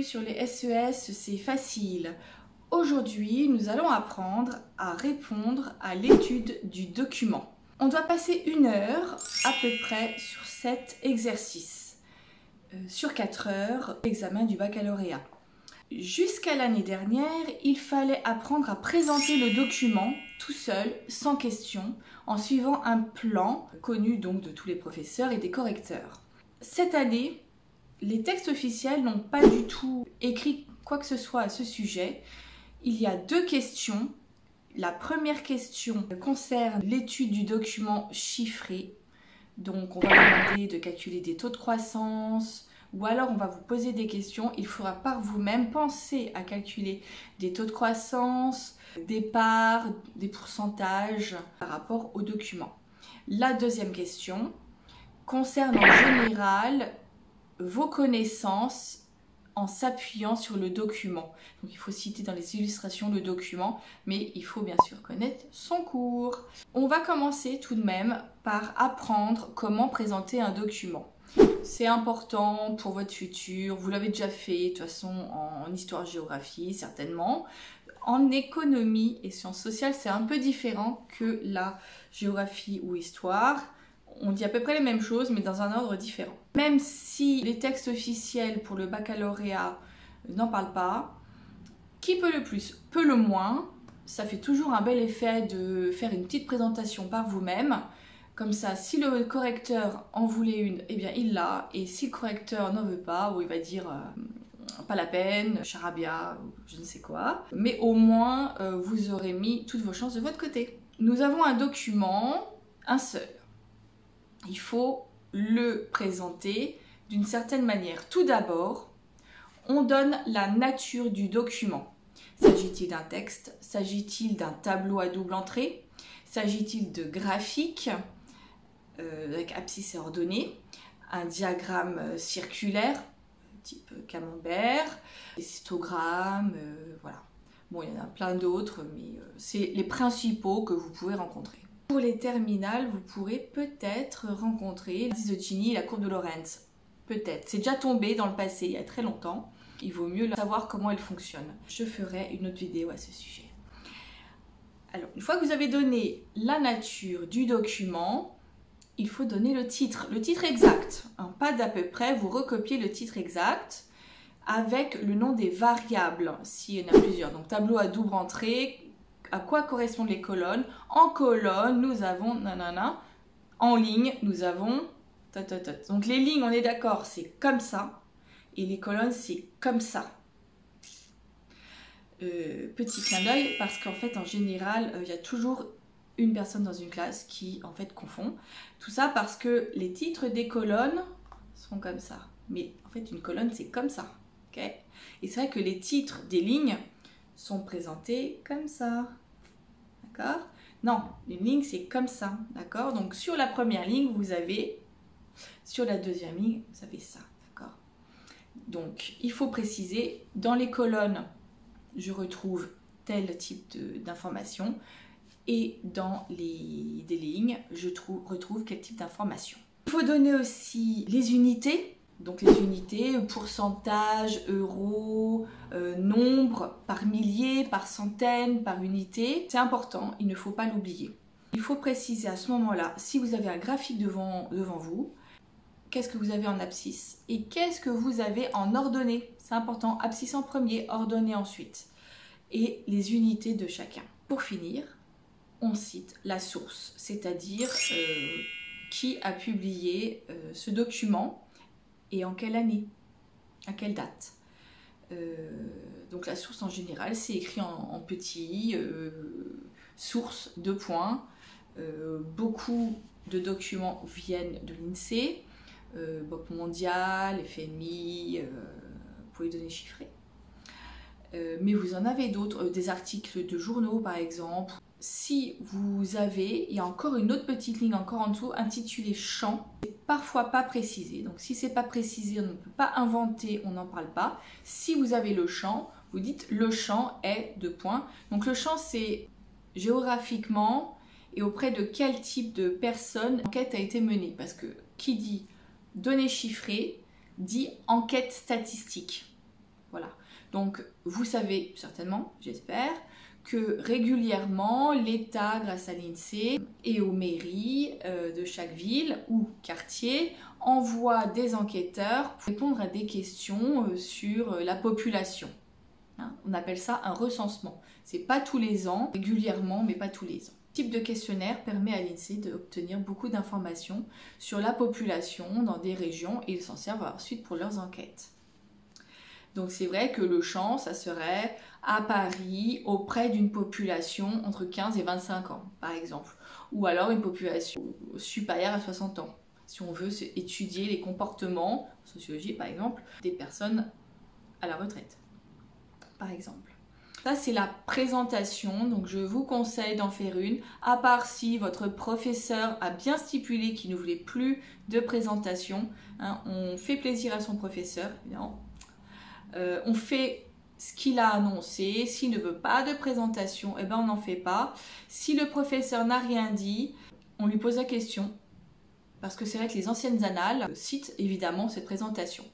sur les SES, c'est facile. Aujourd'hui, nous allons apprendre à répondre à l'étude du document. On doit passer 1 heure à peu près sur cet exercice. Sur 4 heures, l'examen du baccalauréat. Jusqu'à l'année dernière, il fallait apprendre à présenter le document tout seul, sans question, en suivant un plan connu donc de tous les professeurs et des correcteurs. Cette année, les textes officiels n'ont pas du tout écrit quoi que ce soit à ce sujet. Il y a 2 questions. La première question concerne l'étude du document chiffré. Donc on va vous demander de calculer des taux de croissance, ou alors on va vous poser des questions. Il faudra par vous-même penser à calculer des taux de croissance, des parts, des pourcentages par rapport au document. La deuxième question concerne en général vos connaissances en s'appuyant sur le document. Donc il faut citer dans les illustrations le document, mais il faut bien sûr connaître son cours. On va commencer tout de même par apprendre comment présenter un document. C'est important pour votre futur, vous l'avez déjà fait de toute façon en histoire-géographie certainement. En économie et sciences sociales, c'est un peu différent que la géographie ou histoire. On dit à peu près les mêmes choses, mais dans un ordre différent. Même si les textes officiels pour le baccalauréat n'en parlent pas, qui peut le plus, peut le moins. Ça fait toujours un bel effet de faire une petite présentation par vous-même. Comme ça, si le correcteur en voulait une, eh bien il l'a. Et si le correcteur n'en veut pas, ou il va dire pas la peine, charabia, ou je ne sais quoi. Mais au moins, vous aurez mis toutes vos chances de votre côté. Nous avons un document, un seul. Il faut le présenter d'une certaine manière. Tout d'abord, on donne la nature du document. S'agit-il d'un texte? S'agit-il d'un tableau à double entrée? S'agit-il de graphiques avec abscisse et ordonnée? Un diagramme circulaire, type camembert, des histogrammes, voilà. Bon, il y en a plein d'autres, mais c'est les principaux que vous pouvez rencontrer. Pour les terminales, vous pourrez peut-être rencontrer l'indice de Gini et la courbe de Lorentz. Peut-être. C'est déjà tombé dans le passé, il y a très longtemps. Il vaut mieux savoir comment elle fonctionne. Je ferai une autre vidéo à ce sujet. Alors, une fois que vous avez donné la nature du document, il faut donner le titre exact. Hein, pas d'à peu près, vous recopiez le titre exact avec le nom des variables, s'il y en a plusieurs. Donc, tableau à double entrée. À quoi correspondent les colonnes? En colonne, nous avons nanana. En ligne, nous avons ta. Donc les lignes, on est d'accord, c'est comme ça. Et les colonnes, c'est comme ça. Petit clin d'œil, parce qu'en fait, en général, il y a toujours une personne dans une classe qui, en fait, confond. Tout ça parce que les titres des colonnes sont comme ça. Mais en fait, une colonne, c'est comme ça. Okay? Et c'est vrai que les titres des lignes sont présentés comme ça, d'accord? Non, une ligne c'est comme ça, d'accord? Donc sur la première ligne vous avez, sur la deuxième ligne vous avez ça, d'accord? Donc il faut préciser, dans les colonnes je retrouve tel type d'information et dans des lignes je retrouve quel type d'information. Il faut donner aussi les unités. Donc les unités, pourcentage, euros, nombre, par millier, par centaine, par unité. C'est important, il ne faut pas l'oublier. Il faut préciser à ce moment-là, si vous avez un graphique devant vous, qu'est-ce que vous avez en abscisse et qu'est-ce que vous avez en ordonnée. C'est important, abscisse en premier, ordonnée ensuite. Et les unités de chacun. Pour finir, on cite la source, c'est-à-dire qui a publié ce document. Et en quelle année? À quelle date? Donc la source en général, c'est écrit en petit, source, 2 points. Beaucoup de documents viennent de l'INSEE, Banque mondiale, FMI, vous pouvez donner chiffré. Mais vous en avez d'autres, des articles de journaux par exemple. Si vous avez, il y a encore une autre petite ligne encore en dessous intitulée champ, c'est parfois pas précisé. Donc si c'est pas précisé, on ne peut pas inventer, on n'en parle pas. Si vous avez le champ, vous dites le champ est 2 points. Donc le champ c'est géographiquement et auprès de quel type de personne l'enquête a été menée. Parce que qui dit données chiffrées dit enquête statistique. Voilà. Donc vous savez certainement, j'espère, que régulièrement l'État, grâce à l'INSEE et aux mairies de chaque ville ou quartier, envoie des enquêteurs pour répondre à des questions sur la population. Hein, on appelle ça un recensement. C'est pas tous les ans, régulièrement, mais pas tous les ans. Ce type de questionnaire permet à l'INSEE d'obtenir beaucoup d'informations sur la population dans des régions et ils s'en servent ensuite pour leurs enquêtes. Donc c'est vrai que le champ, ça serait à Paris auprès d'une population entre 15 et 25 ans, par exemple. Ou alors une population supérieure à 60 ans. Si on veut étudier les comportements, en sociologie par exemple, des personnes à la retraite, par exemple. Ça c'est la présentation, donc je vous conseille d'en faire une, à part si votre professeur a bien stipulé qu'il ne voulait plus de présentation. Hein, on fait plaisir à son professeur, évidemment. On fait ce qu'il a annoncé. S'il ne veut pas de présentation, eh ben on n'en fait pas. Si le professeur n'a rien dit, on lui pose la question. Parce que c'est vrai que les anciennes annales citent évidemment cette présentation.